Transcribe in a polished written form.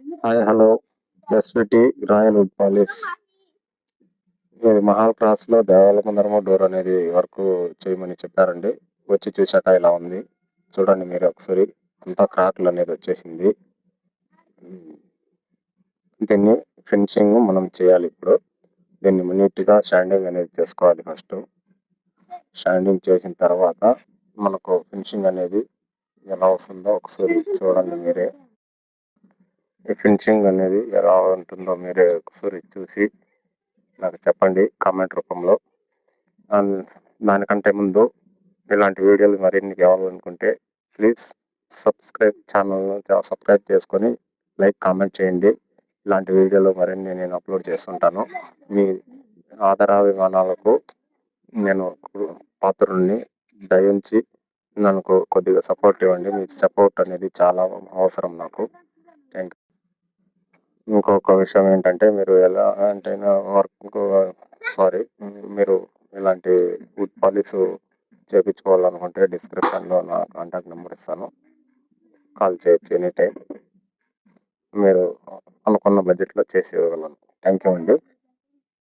Hi hello SVT royal would polish. ఇది Mahal cross లో దేవాల ముందరము door అనేది వర్క్ చేయమని చెప్పారండి. వచ్చి చూశాక ఇలా ఉంది. చూడండి మీరు ఒకసారి, అంతా క్రాక్లు అనేది వచ్చేసింది. దీన్ని ఫినిషింగ్ మనం చేయాలి. ఇప్పుడు దీన్ని నీట్ గా షైనింగ్ అనేది చేసుకోవాలి. ఫస్ట్ షైనింగ్ చేసిన తర్వాత మనకు ఫినిషింగ్ అనేది ఎలా వస్తుందో ఒకసారి చూడండి మీరే. ఈ ఫినిషింగ్ అనేది ఎలా ఉంటుందో మీరే ఒకసారి చూసి నాకు చెప్పండి కామెంట్ రూపంలో. దానికంటే ముందు ఇలాంటి వీడియోలు మరిన్ని కావాలనుకుంటే ప్లీజ్ ఛానల్ను సబ్స్క్రైబ్ చేసుకొని లైక్ కామెంట్ చేయండి. ఇలాంటి వీడియోలు మరిన్ని నేను అప్లోడ్ చేస్తుంటాను. మీ ఆదరాభిమానాలకు నేను పాత్రుల్ని. దయించి నాకు కొద్దిగా సపోర్ట్ ఇవ్వండి. మీ సపోర్ట్ అనేది చాలా అవసరం నాకు. Thank you. ఇంకొక విషయం ఏంటంటే, మీరు ఎలాంటైనా మీరు ఇలాంటి వుడ్ పాలిష్ చేయించుకోవాలనుకుంటే డిస్క్రిప్షన్లో నా కాంటాక్ట్ నెంబర్ ఇస్తాను. కాల్ చేయొచ్చు ఎనీ టైం. మీరు అనుకున్న బడ్జెట్లో చేసి ఇవ్వగలను. థ్యాంక్ యూ అండి.